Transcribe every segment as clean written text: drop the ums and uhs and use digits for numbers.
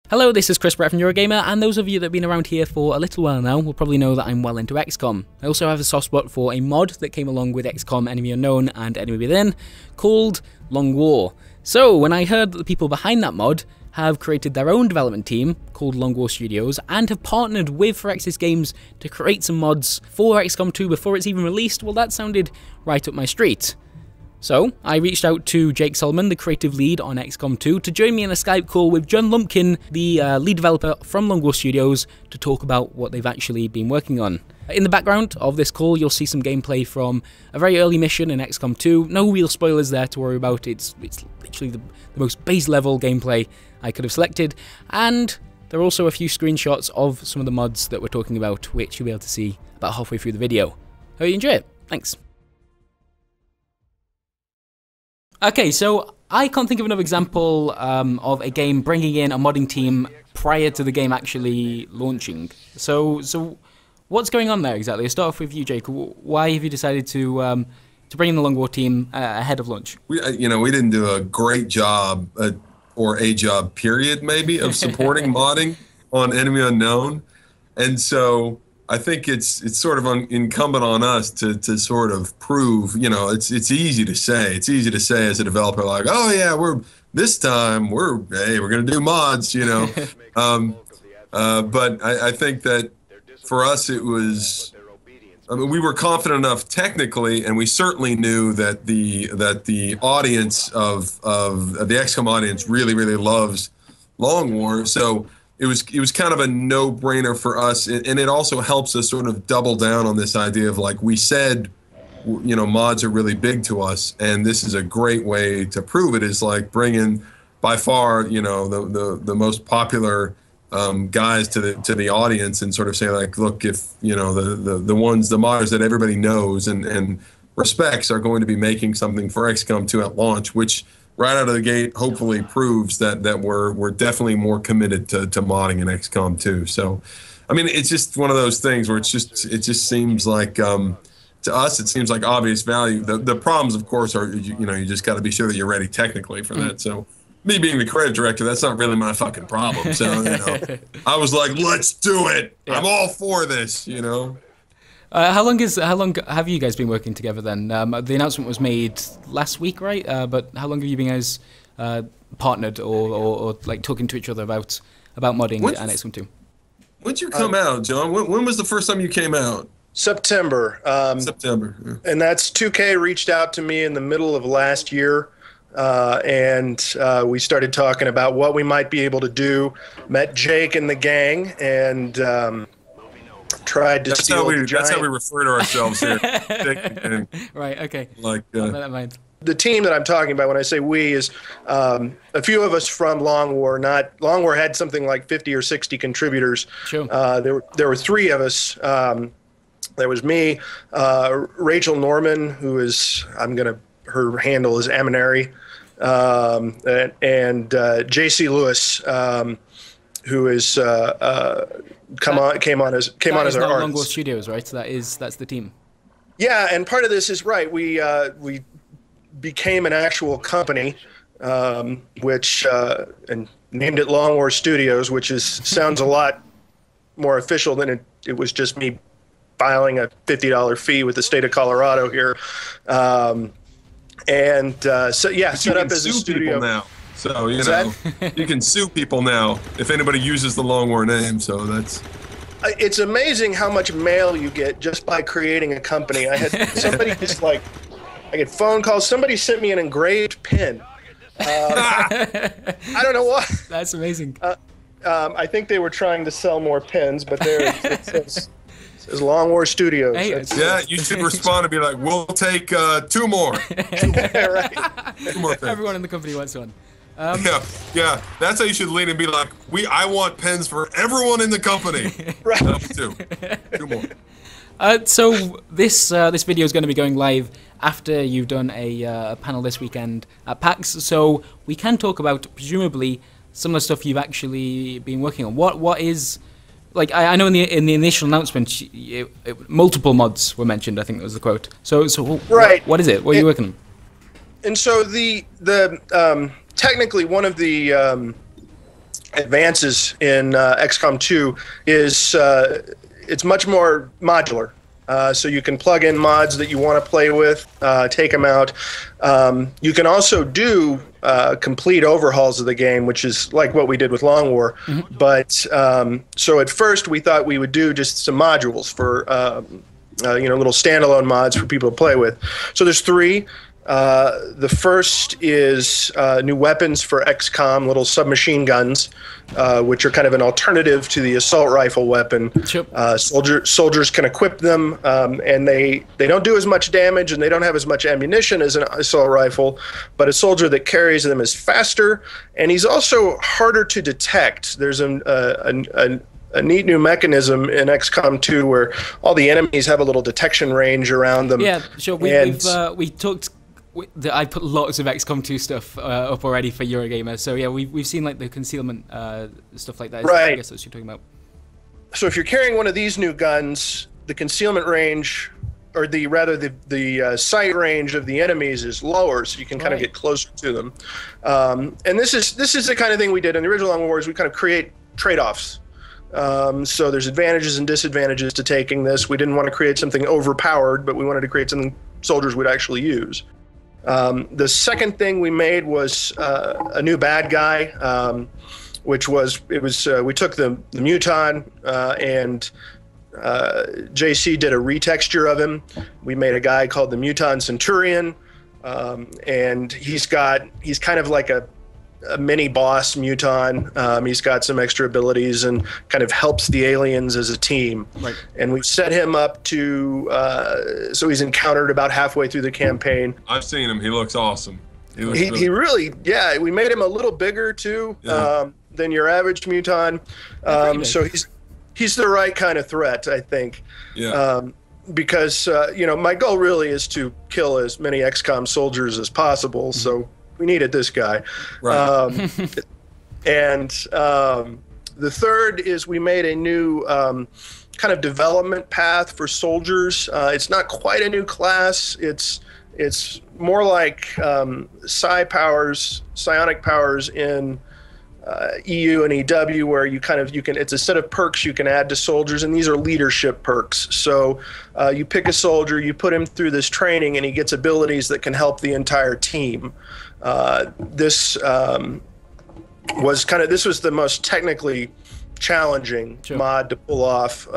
Hello, this is Chris Brett from Eurogamer, and those of you that have been around here for a little while now will probably know that I'm well into XCOM. I also have a soft spot for a mod that came along with XCOM Enemy Unknown and Enemy Within, called Long War. So, when I heard that the people behind that mod have created their own development team, called Long War Studios, and have partnered with Firaxis Games to create some mods for XCOM 2 before it's even released, well, that sounded right up my street. So, I reached out to Jake Solomon, the creative lead on XCOM 2, to join me in a Skype call with John Lumpkin, the lead developer from Long War Studios, to talk about what they've actually been working on. In the background of this call, you'll see some gameplay from a very early mission in XCOM 2. No real spoilers there to worry about. It's literally the most base level gameplay I could have selected. And there are also a few screenshots of some of the mods that we're talking about, which you'll be able to see about halfway through the video. Hope you enjoy it. Thanks. Okay, so I can't think of another example of a game bringing in a modding team prior to the game actually launching. So what's going on there exactly? I'll start off with you, Jake. Why have you decided to bring in the Long War team ahead of launch? We didn't do a great job, or a job, period, maybe, of supporting modding on Enemy Unknown, and so I think it's sort of incumbent on us to sort of prove, it's easy to say. It's easy to say as a developer, like, oh yeah, we're gonna do mods, but I think that for us it was, we were confident enough technically, and we certainly knew that the audience of the XCOM audience really loves Long War, so it was kind of a no-brainer for us, and it also helps us sort of double down on this idea of, like we said, mods are really big to us, and this is a great way to prove it, is like bringing by far, the most popular guys to the audience, and sort of say, like, look, if the modders that everybody knows and respects are going to be making something for XCOM 2 at launch, which right out of the gate hopefully proves that we're definitely more committed to modding in XCOM 2. So, I mean, it's just one of those things where it just seems like, to us, it seems like obvious value. The problems, of course, are you just got to be sure that you're ready technically for that. So, me being the creative director, that's not really my fucking problem. So, I was like, let's do it. Yeah. I'm all for this. How long have you guys been working together then? The announcement was made last week, right? But how long have you been guys partnered or like talking to each other about modding and XCOM 2? When'd you come out, John? When was the first time you came out? September. September. Yeah. And that's 2K reached out to me in the middle of last year, and we started talking about what we might be able to do. Met Jake and the gang, and tried to steal the giant. That's how we refer to ourselves here. Right, okay. Like, the team that I'm talking about when I say we is a few of us from Long War. Long War had something like 50 or 60 contributors. Sure. There were three of us. There was me, Rachel Norman, who is, her handle is Amanari, and JC Lewis, who is came on as our artist. Long War Studios, right? So that's the team. Yeah, and part of this is right. We became an actual company, which and named it Long War Studios, which sounds a lot more official than it was just me filing a $50 fee with the state of Colorado here, so yeah, set up as a studio now. So you can sue people now if anybody uses the Long War name. So that's. It's amazing how much mail you get just by creating a company. I had somebody I get phone calls. Somebody sent me an engraved pin. I don't know why. That's amazing. I think they were trying to sell more pins, but it says Long War Studios. Hey, yeah, you should respond and be like, "We'll take 2 more." Right. 2 more pins. Everyone in the company wants one. Yeah. That's how you should lead and be like, I want pens for everyone in the company. Right. 2 more. So this video is going to be going live after you've done a panel this weekend at PAX. So we can talk about presumably some of the stuff you've actually been working on. What is, like, I know in the initial announcement multiple mods were mentioned. I think that was the quote. So right. What is it? What are you working on? And so the technically one of the advances in XCOM 2 is it's much more modular. So you can plug in mods that you want to play with, take them out. You can also do complete overhauls of the game, which is like what we did with Long War. Mm-hmm. But so at first we thought we would do just some modules for little standalone mods for people to play with. So there's 3. The first is new weapons for XCOM, little submachine guns, which are kind of an alternative to the assault rifle weapon. Sure. Soldiers can equip them, and they don't do as much damage, and they don't have as much ammunition as an assault rifle, but a soldier that carries them is faster, and he's also harder to detect. There's a neat new mechanism in XCOM 2 where all the enemies have a little detection range around them. Yeah, sure. We talked. I put lots of XCOM 2 stuff up already for Eurogamer, so yeah, we've seen like the concealment stuff like that. Right. I guess that's what you're talking about. So if you're carrying one of these new guns, the concealment range, or the sight range of the enemies is lower, so you can kind of get closer to them. And this is the kind of thing we did in the original Long Wars. We kind of create trade-offs. So there's advantages and disadvantages to taking this. We didn't want to create something overpowered, but we wanted to create something soldiers would actually use. The second thing we made was a new bad guy, which was we took the Muton and JC did a retexture of him. We made a guy called the Muton Centurion, and he's kind of like a mini boss Muton. He's got some extra abilities and kind of helps the aliens as a team. Right. And we've set him up to so he's encountered about halfway through the campaign. I've seen him. He looks awesome. He really, yeah. We made him a little bigger too than your average Muton. So he's the right kind of threat, I think. Yeah. Because my goal really is to kill as many XCOM soldiers as possible. So we needed this guy. Right. And the third is we made a new kind of development path for soldiers. It's not quite a new class. It's more like psionic powers in EU and EW, where you can it's a set of perks you can add to soldiers, and these are leadership perks. So you pick a soldier, you put him through this training, and he gets abilities that can help the entire team. This was the most technically challenging mod to pull off,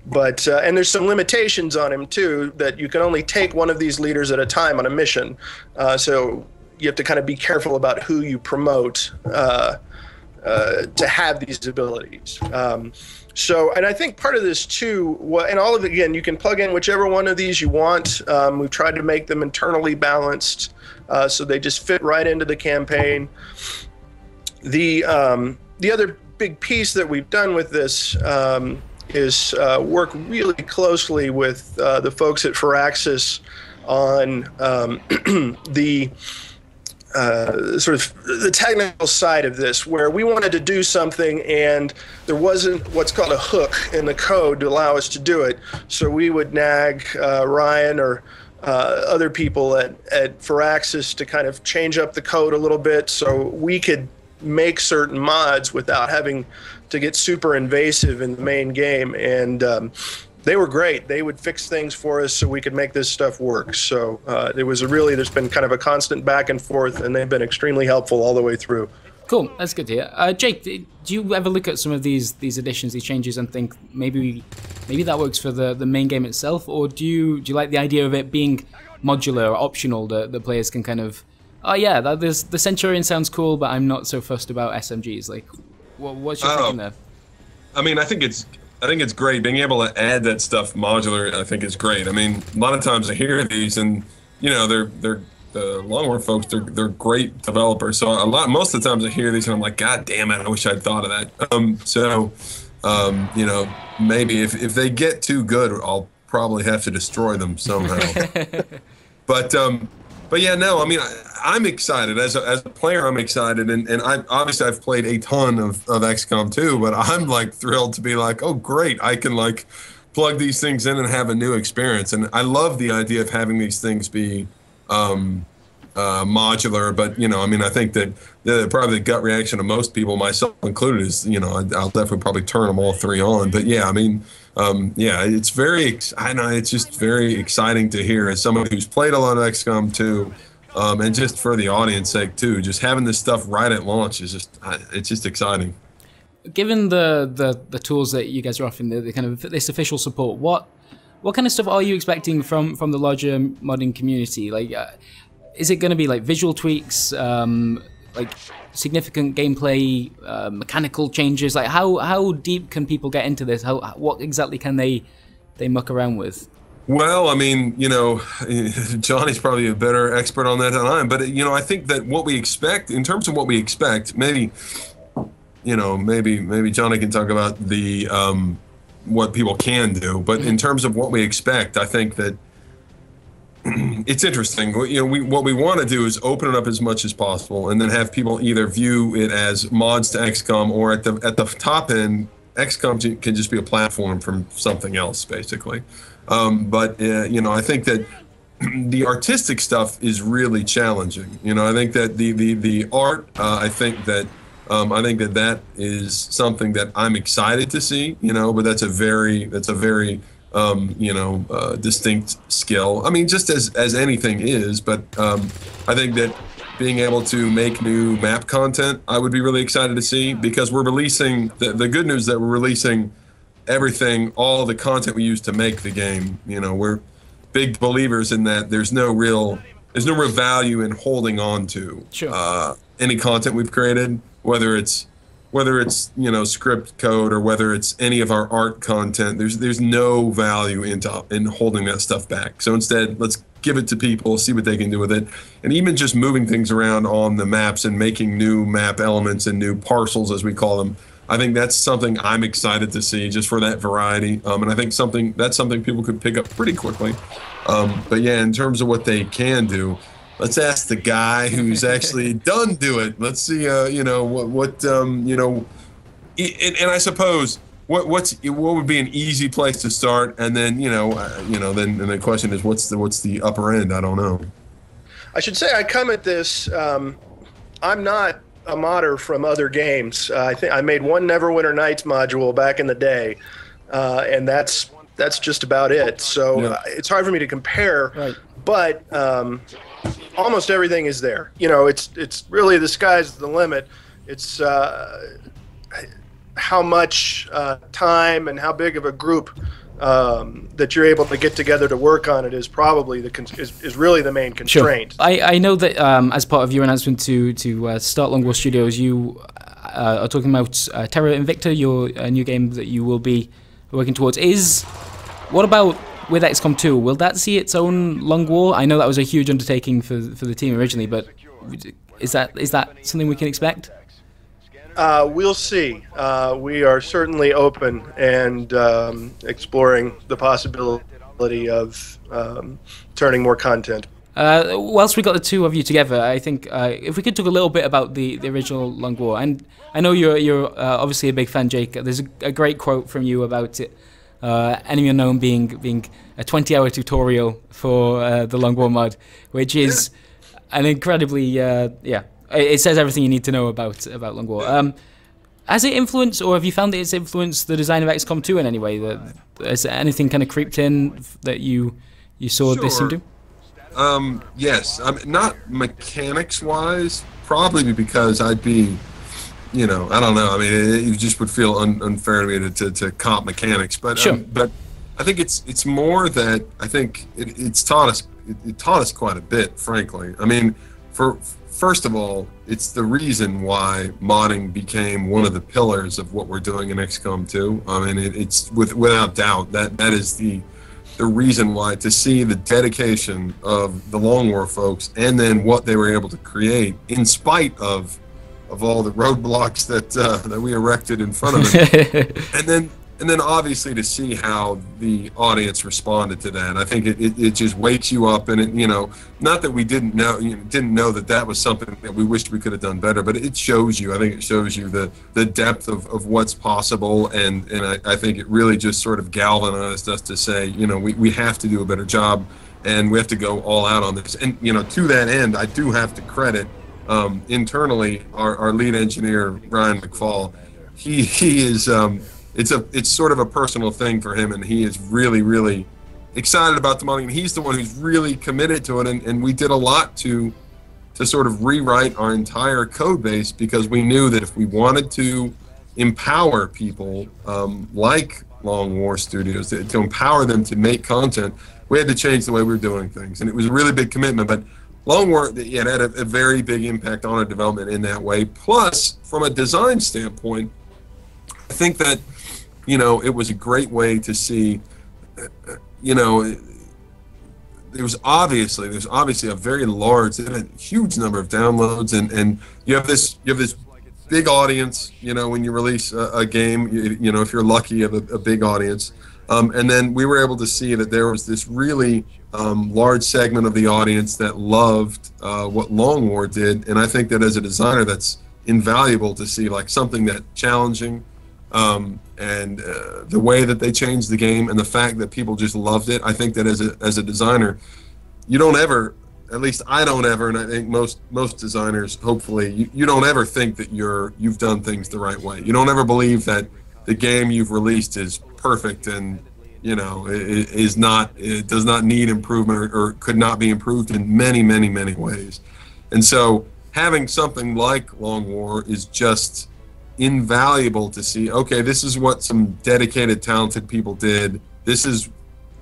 but and there's some limitations on him too, that you can only take one of these leaders at a time on a mission, so you have to kind of be careful about who you promote to have these abilities. And I think part of this too, and all of it, again, you can plug in whichever one of these you want. We've tried to make them internally balanced, so they just fit right into the campaign. The other big piece that we've done with this is work really closely with the folks at Firaxis on the sort of the technical side of this, where we wanted to do something and there wasn't what's called a hook in the code to allow us to do it. So we would nag Ryan or other people at Firaxis to kind of change up the code a little bit so we could make certain mods without having to get super invasive in the main game. And they were great. They would fix things for us so we could make this stuff work. So there's been kind of a constant back and forth, and they've been extremely helpful all the way through. Cool, that's good to hear. Jake, do you ever look at some of these additions, these changes, and think maybe that works for the main game itself, or do you like the idea of it being modular or optional, that the players can kind of, the Centurion sounds cool, but I'm not so fussed about SMGs. Like, what's your thinking there? I mean, I think it's great being able to add that stuff modular. I think is great. I mean, a lot of times I hear these, and they're the Long War folks. They're great developers. So most of the times I hear these, and I'm like, God damn it, I wish I'd thought of that. Maybe if they get too good, I'll probably have to destroy them somehow. But yeah, no, I mean, I'm excited. As a player, I'm excited. And I've played a ton of XCOM 2, but I'm like thrilled to be like, oh, great. I can like plug these things in and have a new experience. And I love the idea of having these things be modular, but I mean, I think that probably the gut reaction of most people, myself included, is I'll definitely probably turn them all three on. But yeah, I mean, yeah, it's I know it's just very exciting to hear as somebody who's played a lot of XCOM 2, and just for the audience sake too, just having this stuff right at launch is it's just exciting. Given the tools that you guys are offering, the kind of this official support, what kind of stuff are you expecting from the larger modding community? Like, is it going to be like visual tweaks, like significant gameplay, mechanical changes? Like, how deep can people get into this? What exactly can they muck around with? Well, I mean, Johnny's probably a better expert on that than I am, but I think that what we expect, in terms of what we expect, maybe Johnny can talk about the what people can do, but in terms of what we expect, I think that it's interesting. What we want to do is open it up as much as possible, and then have people either view it as mods to XCOM, or at the top end, XCOM can just be a platform from something else, basically. But I think that the artistic stuff is really challenging. I think that the art, I think that that is something that I'm excited to see. But that's a very distinct skill. I mean, just as anything is, but I think that being able to make new map content, I would be really excited to see, because we're releasing, the good news that we're releasing everything, all the content we use to make the game. We're big believers in that there's no real value in holding on to any content we've created, whether it's script code, or whether it's any of our art content. There's no value in holding that stuff back. So instead, let's give it to people, see what they can do with it. And even just moving things around on the maps and making new map elements and new parcels, as we call them, I think that's something I'm excited to see, just for that variety. And I think that's something people could pick up pretty quickly. But yeah, in terms of what they can do, let's ask the guy who's actually done do it. Let's see, and I suppose what would be an easy place to start, and then then the question is, what's the upper end? I don't know. I should say I come at this. I'm not a modder from other games. I think I made one Neverwinter Nights module back in the day, and that's just about it. So it's hard for me to compare. Right. But almost everything is there. It's really, the sky's the limit. It's how much time and how big of a group that you're able to get together to work on it is probably is really the main constraint. Sure. I know that as part of your announcement to start Long War Studios, you are talking about Terra Invicta, your new game that you will be working towards. What about with XCOM 2? Will that see its own Long War? I know that was a huge undertaking for the team originally, but is that something we can expect? We'll see. We are certainly open and exploring the possibility of turning more content. Whilst we got the two of you together, I think if we could talk a little bit about the original Long War, and I know you're obviously a big fan, Jake. There's a great quote from you about it. Enemy Unknown being a 20-hour tutorial for the Long War mod, which is an incredibly it says everything you need to know about Long War. Has it influenced, or have you found that it's influenced the design of XCOM 2 in any way? Has anything kind of creeped in that you saw this do? Yes, not mechanics wise, probably because I'd be, I don't know. I mean, it just would feel unfair to me to comp mechanics, but sure. But I think it's more that I think it taught us quite a bit, frankly. I mean, first of all, it's the reason why modding became one of the pillars of what we're doing in XCOM 2. I mean, it's without doubt that is the reason why, to see the dedication of the Long War folks, and then what they were able to create in spite of all the roadblocks that we erected in front of them, and then obviously to see how the audience responded to that. I think it just wakes you up, and it, not that we didn't know that was something that we wished we could have done better, but it shows you. I think it shows you the depth of what's possible, and I think it really just sort of galvanized us to say, we have to do a better job. and we have to go all out on this. And to that end, I do have to credit internally our lead engineer Ryan McFall. He is it's sort of a personal thing for him, and he is really, really excited about the modding. And he's the one who's really committed to it, and we did a lot to sort of rewrite our entire code base, because we knew that if we wanted to empower people like Long War Studios, to empower them to make content, we had to change the way we were doing things. And it was a really big commitment, but Long War, it had a very big impact on our development in that way. Plus, from a design standpoint, I think that, it was a great way to see, there's obviously a very large, a huge number of downloads, and you have this big audience. When you release a game, if you're lucky, you have a big audience, and then we were able to see that there was this really large segment of the audience that loved what Long War did, and I think that as a designer, that's invaluable to see, like something that challenging. And the way that they changed the game, and the fact that people just loved it. I think that as a designer, you don't ever, at least I don't ever, and I think most designers, hopefully, you don't ever think that you've done things the right way. You don't ever believe that the game you've released is perfect and it does not need improvement or could not be improved in many, many, many ways. And so having something like Long War is just invaluable to see. Okay, this is what some dedicated, talented people did.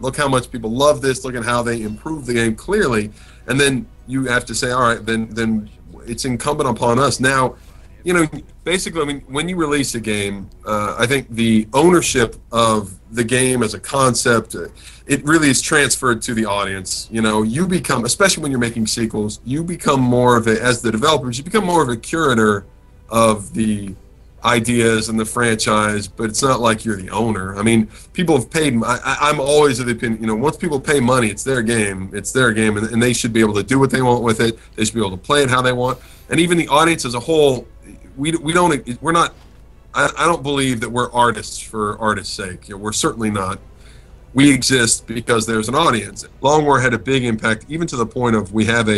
Look how much people love this. Look at how they improved the game clearly. And then you have to say, all right, then it's incumbent upon us now. Basically, I mean, when you release a game, I think the ownership of the game as a concept, it really is transferred to the audience. You become, especially when you're making sequels, you become more of as the developers, you become more of a curator of the ideas and the franchise, but it's not like you're the owner. I mean, people have paid. I'm always of the opinion, once people pay money, it's their game, and they should be able to do what they want with it. They should be able to play it how they want. And even the audience as a whole, we're not. I don't believe that we're artists for artist's sake. We're certainly not. We exist because there's an audience. Long War had a big impact, even to the point of we have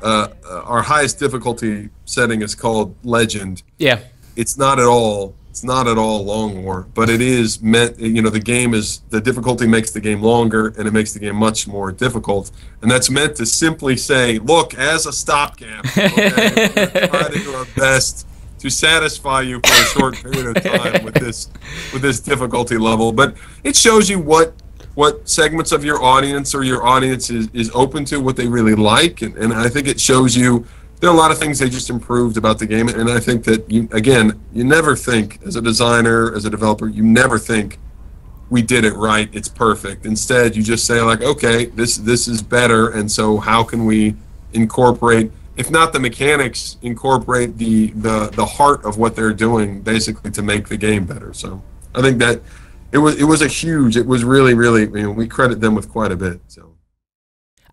our highest difficulty setting is called Legend. Yeah. It's not at all Long War, but it is meant, the difficulty makes the game longer, and it makes the game much more difficult. And that's meant to simply say, look, as a stopgap, okay, we're going to try to do our best to satisfy you for a short period of time with this difficulty level. But it shows you what segments of your audience is open to, what they really like, and I think it shows you there are a lot of things they just improved about the game. And I think that you never think, as a designer, as a developer, you never think we did it right, it's perfect. Instead, you just say, like, okay, this is better, and so how can we incorporate, if not the mechanics, incorporate the heart of what they're doing, basically, to make the game better. So I think that it was really, really, we credit them with quite a bit. So.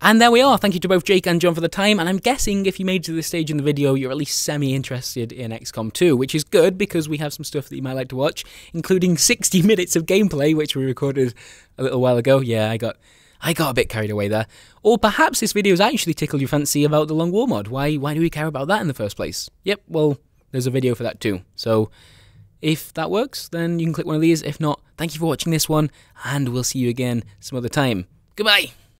And there we are. Thank you to both Jake and John for the time, and I'm guessing if you made it to this stage in the video, you're at least semi-interested in XCOM 2, which is good because we have some stuff that you might like to watch, including 60 minutes of gameplay, which we recorded a little while ago. Yeah, I got a bit carried away there. Or perhaps this video's actually tickled your fancy about the Long War mod. Why do we care about that in the first place? Yep, well, there's a video for that too. So if that works, then you can click one of these. If not, thank you for watching this one, and we'll see you again some other time. Goodbye!